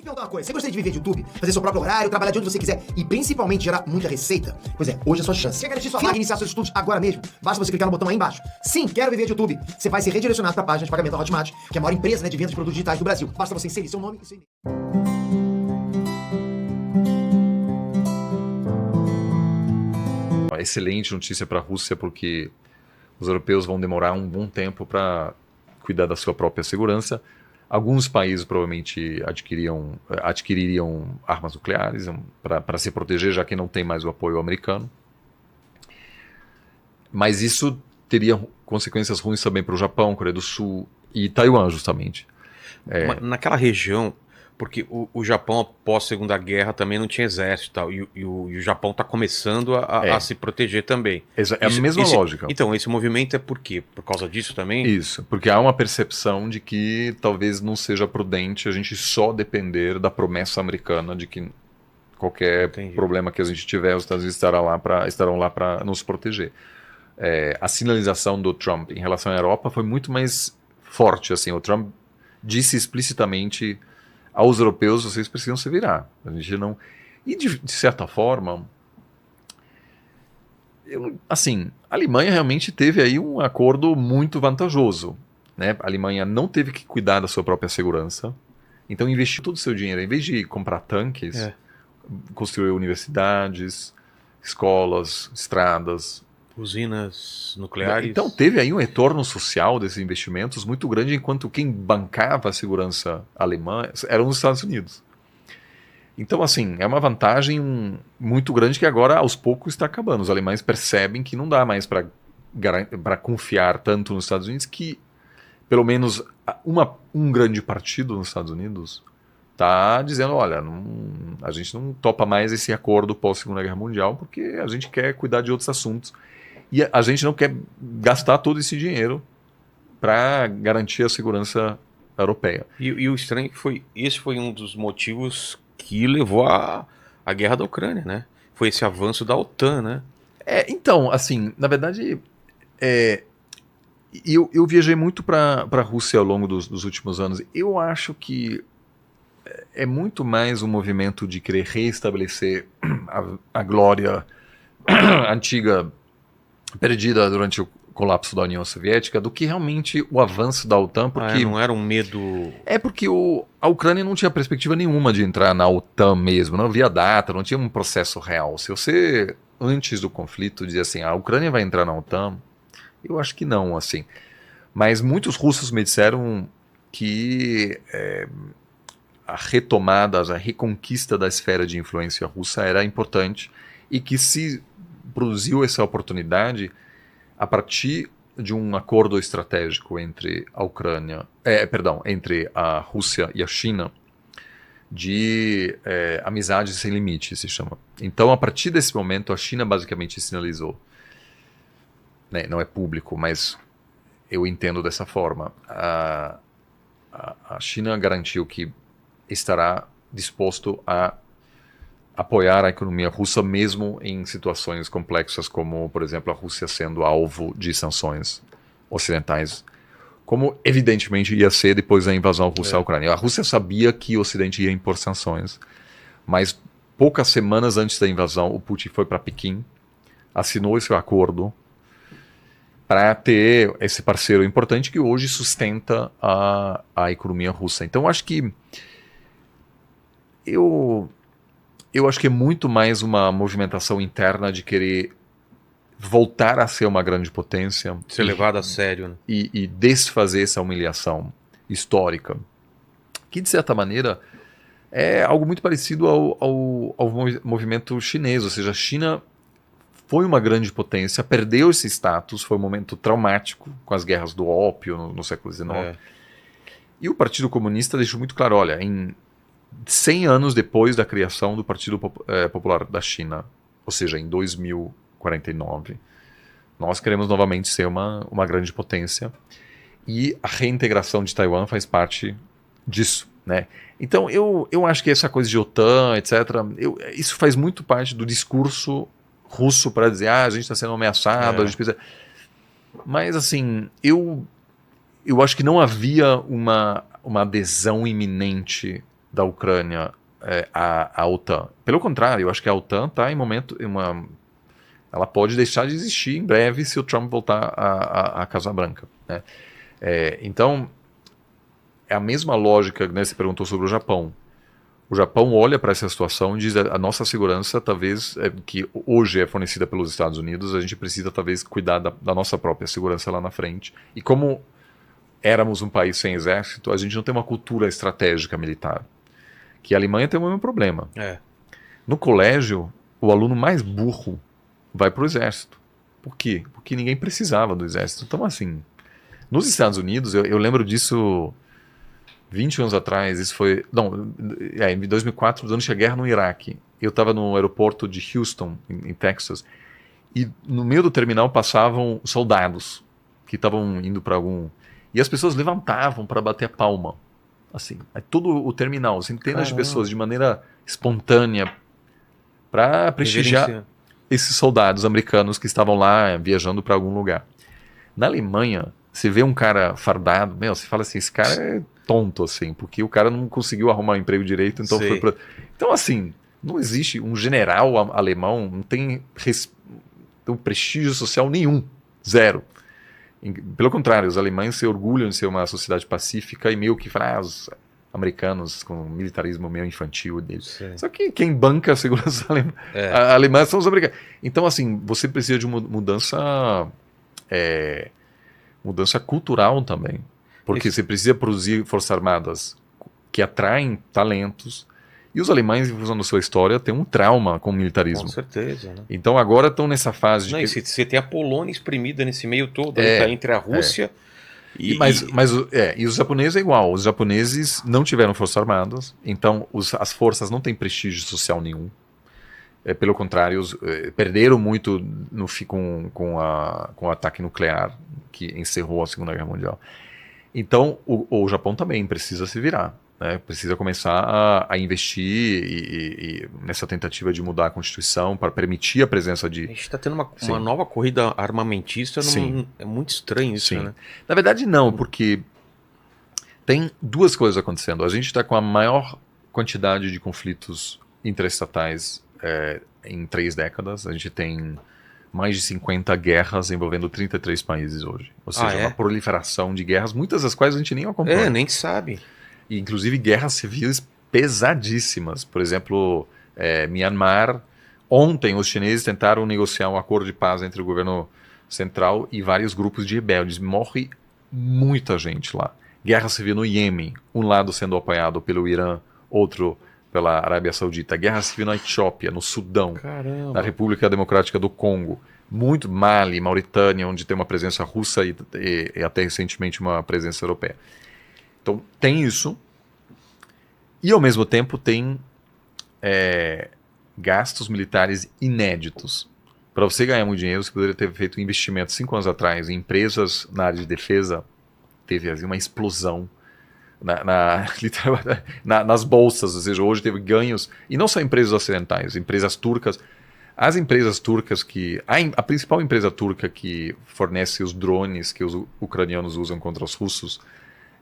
perguntar uma coisa. Você gostaria de viver de YouTube? Fazer seu próprio horário, trabalhar de onde você quiser e principalmente gerar muita receita? Pois é, hoje é a sua chance. Quer garantir sua vaga e iniciar seus estudos agora mesmo? Basta você clicar no botão aí embaixo. Sim, quero viver de YouTube. Você vai ser redirecionado para a página de pagamento da Hotmart, que é a maior empresa, né, de vendas de produtos digitais do Brasil. Basta você inserir seu nome e seu e-mail. Uma excelente notícia para a Rússia, porque os europeus vão demorar um bom tempo para cuidar da sua própria segurança. Alguns países provavelmente adquiririam armas nucleares para se proteger, já que não tem mais o apoio americano. Mas isso teria consequências ruins também para o Japão, Coreia do Sul e Taiwan, justamente. Naquela região, porque o Japão, após a Segunda Guerra, também não tinha exército e tal, e o Japão está começando a se proteger também. É a mesma lógica. Então, esse movimento é por quê? Por causa disso também? Isso, porque há uma percepção de que talvez não seja prudente a gente só depender da promessa americana de que qualquer problema que a gente tiver, os Estados Unidos estarão lá para nos proteger. A sinalização do Trump em relação à Europa foi muito mais forte. Assim, o Trump disse explicitamente aos europeus: vocês precisam se virar. A gente não... E de certa forma, a Alemanha realmente teve aí um acordo muito vantajoso, né? A Alemanha não teve que cuidar da sua própria segurança, então investiu todo o seu dinheiro. Em vez de comprar tanques, construiu universidades, escolas, estradas, usinas nucleares. Então teve aí um retorno social desses investimentos muito grande, enquanto quem bancava a segurança alemã eram os Estados Unidos. Então, assim, é uma vantagem muito grande que agora, aos poucos, está acabando. Os alemães percebem que não dá mais para confiar tanto nos Estados Unidos, que pelo menos um grande partido nos Estados Unidos está dizendo: olha, a gente não topa mais esse acordo pós-Segunda Guerra Mundial, porque a gente quer cuidar de outros assuntos. E a gente não quer gastar todo esse dinheiro para garantir a segurança europeia. E o estranho é que esse foi um dos motivos que levou à guerra da Ucrânia, né? Foi esse avanço da OTAN, né? Então, assim, na verdade, eu viajei muito para a Rússia ao longo dos últimos anos. Eu acho que é muito mais um movimento de querer reestabelecer a glória antiga, perdida durante o colapso da União Soviética, do que realmente o avanço da OTAN, porque não era um medo... porque a Ucrânia não tinha perspectiva nenhuma de entrar na OTAN mesmo, não havia data, não tinha um processo real. Se você, antes do conflito, dizia assim: a Ucrânia vai entrar na OTAN, eu acho que não, assim. Mas muitos russos me disseram que a retomada, a reconquista da esfera de influência russa era importante, e que se produziu essa oportunidade a partir de um acordo estratégico entre entre a Rússia e a China, de amizade sem limite, se chama. Então, a partir desse momento, a China basicamente sinalizou, né, não é público, mas eu entendo dessa forma, a China garantiu que estará disposto a apoiar a economia russa mesmo em situações complexas, como, por exemplo, a Rússia sendo alvo de sanções ocidentais, como evidentemente ia ser depois da invasão russa à Ucrânia. A Rússia sabia que o Ocidente ia impor sanções, mas poucas semanas antes da invasão, o Putin foi para Pequim, assinou esse acordo para ter esse parceiro importante que hoje sustenta a economia russa. Então, acho que eu acho que é muito mais uma movimentação interna de querer voltar a ser uma grande potência. Ser levado a sério, né? E desfazer essa humilhação histórica, que de certa maneira é algo muito parecido ao movimento chinês. Ou seja, a China foi uma grande potência, perdeu esse status, foi um momento traumático com as guerras do ópio no século XIX. E o Partido Comunista deixou muito claro: olha, em 100 anos depois da criação do Partido Popular da China, ou seja, em 2049, nós queremos novamente ser uma grande potência, e a reintegração de Taiwan faz parte disso, né? Então eu acho que essa coisa de OTAN, etc., isso faz muito parte do discurso russo para dizer: a gente está sendo ameaçado, a gente precisa... Mas, assim, eu acho que não havia uma adesão iminente da Ucrânia à OTAN. Pelo contrário, eu acho que a OTAN está em momento... ela pode deixar de existir em breve se o Trump voltar à Casa Branca, né? Então, é a mesma lógica, né? Você perguntou sobre o Japão. O Japão olha para essa situação e diz: a nossa segurança, talvez, que hoje é fornecida pelos Estados Unidos, a gente precisa, talvez, cuidar da nossa própria segurança lá na frente. E como éramos um país sem exército, a gente não tem uma cultura estratégica militar. Que a Alemanha tem o mesmo problema. No colégio, o aluno mais burro vai para o exército. Por quê? Porque ninguém precisava do exército. Então, assim, nos Estados Unidos, eu lembro disso 20 anos atrás, isso foi... Não, em 2004, durante a guerra no Iraque. Eu estava no aeroporto de Houston, em Texas, e no meio do terminal passavam soldados que estavam indo para algum... E as pessoas levantavam para bater a palma. Assim, todo o terminal, centenas de pessoas, de maneira espontânea, para prestigiar esses soldados americanos que estavam lá viajando para algum lugar. Na Alemanha, você vê um cara fardado, você fala assim, esse cara é tonto, assim, porque o cara não conseguiu arrumar um emprego direito, então foi pra... Então, assim, não existe um general alemão, não tem prestígio social nenhum, zero. Pelo contrário, os alemães se orgulham de ser uma sociedade pacífica e meio que os americanos com o militarismo meio infantil deles. Só que quem banca a segurança alemã são os americanos. Então, assim, você precisa de uma mudança cultural também. Porque você precisa produzir forças armadas que atraem talentos. E os alemães, usando sua história, têm um trauma com o militarismo. Com certeza, né? Então agora estão nessa fase de... Você tem a Polônia exprimida nesse meio todo, tá entre a Rússia e os japoneses é igual. Os japoneses não tiveram forças armadas, então as forças não têm prestígio social nenhum. Pelo contrário, perderam muito com o ataque nuclear que encerrou a Segunda Guerra Mundial. Então o Japão também precisa se virar. Precisa começar a investir e nessa tentativa de mudar a Constituição para permitir a presença de... A gente está tendo uma nova corrida armamentista, é muito estranho isso, né? Na verdade não, porque tem duas coisas acontecendo. A gente está com a maior quantidade de conflitos interestatais em 3 décadas. A gente tem mais de 50 guerras envolvendo 33 países hoje. Ou seja, uma proliferação de guerras, muitas das quais a gente nem acompanha. Nem sabe. E, inclusive, guerras civis pesadíssimas. Por exemplo, Myanmar. Ontem, os chineses tentaram negociar um acordo de paz entre o governo central e vários grupos de rebeldes. Morre muita gente lá. Guerra civil no Iêmen, um lado sendo apoiado pelo Irã, outro pela Arábia Saudita. Guerra civil na Etiópia, no Sudão, na República Democrática do Congo. Muito Mali, Mauritânia, onde tem uma presença russa e até recentemente uma presença europeia. Então, tem isso, e ao mesmo tempo tem gastos militares inéditos. Para você ganhar muito dinheiro, você poderia ter feito um investimento 5 anos atrás em empresas na área de defesa, teve assim, uma explosão nas bolsas, ou seja, hoje teve ganhos, e não só empresas ocidentais, empresas turcas. As empresas turcas a principal empresa turca que fornece os drones que os ucranianos usam contra os russos,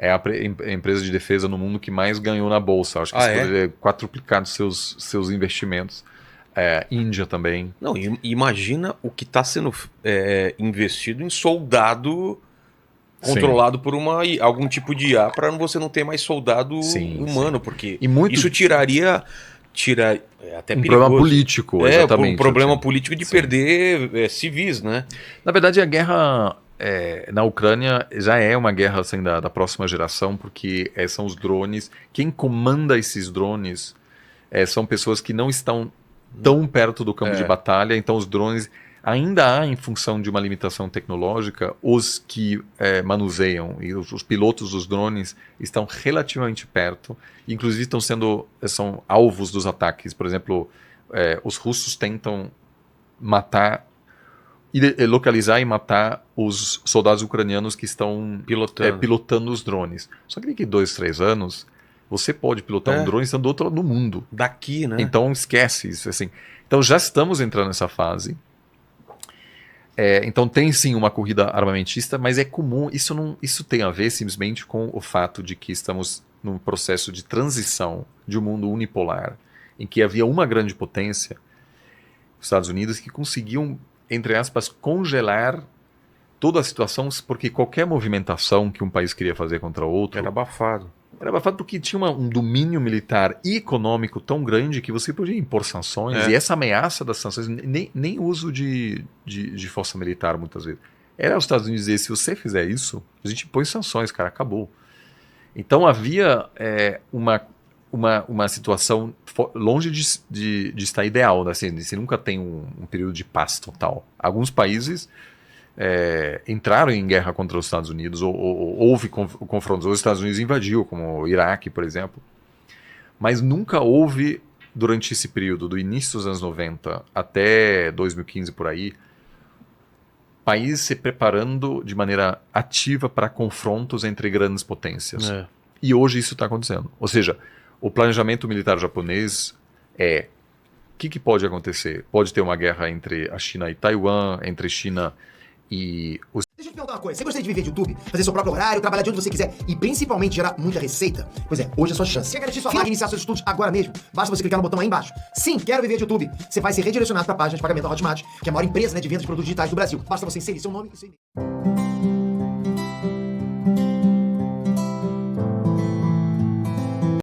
é a empresa de defesa no mundo que mais ganhou na bolsa. Acho que isso poderia quadruplicar seus investimentos. Índia também. Não, imagina o que está sendo investido em soldado controlado por algum tipo de IA para você não ter mais soldado humano, porque isso tiraria até um problema político, exatamente. Um problema político de perder civis, né? Na verdade, a guerra... na Ucrânia já é uma guerra assim, da próxima geração, porque são os drones. Quem comanda esses drones são pessoas que não estão tão perto do campo de batalha, então os drones ainda há, em função de uma limitação tecnológica, os que manuseiam, e os pilotos dos drones estão relativamente perto, inclusive são alvos dos ataques. Por exemplo, os russos tentam localizar e matar os soldados ucranianos que estão pilotando os drones. Só que daqui 2, 3 anos, você pode pilotar um drone estando do outro lado do mundo. Daqui, né? Então esquece isso. Assim. Então já estamos entrando nessa fase. Então tem sim uma corrida armamentista, mas é comum, isso tem a ver simplesmente com o fato de que estamos num processo de transição de um mundo unipolar, em que havia uma grande potência, os Estados Unidos, que conseguiam, entre aspas, congelar toda a situação, porque qualquer movimentação que um país queria fazer contra outro... Era abafado. Era abafado porque tinha um domínio militar e econômico tão grande que você podia impor sanções, e essa ameaça das sanções, nem uso de força militar muitas vezes. Era os Estados Unidos dizer, se você fizer isso, a gente impõe sanções, cara, acabou. Então havia uma situação longe de estar ideal, né? Assim, você nunca tem um período de paz total. Alguns países entraram em guerra contra os Estados Unidos, ou houve confrontos, os Estados Unidos invadiu, como o Iraque, por exemplo, mas nunca houve, durante esse período, do início dos anos 90 até 2015 por aí, países se preparando de maneira ativa para confrontos entre grandes potências. E hoje isso está acontecendo. Ou seja, o planejamento militar japonês o que pode acontecer? Pode ter uma guerra entre a China e Taiwan, entre China e os... Deixa eu te perguntar uma coisa, você gostaria de viver de YouTube? Fazer seu próprio horário, trabalhar de onde você quiser e principalmente gerar muita receita? Pois é, hoje é a sua chance. Quer garantir sua vaga e iniciar seus estudos agora mesmo? Basta você clicar no botão aí embaixo. Sim, quero viver de YouTube. Você vai ser redirecionado para a página de pagamento da Hotmart, que é a maior empresa de venda de produtos digitais do Brasil. Basta você inserir seu nome e seu e-mail.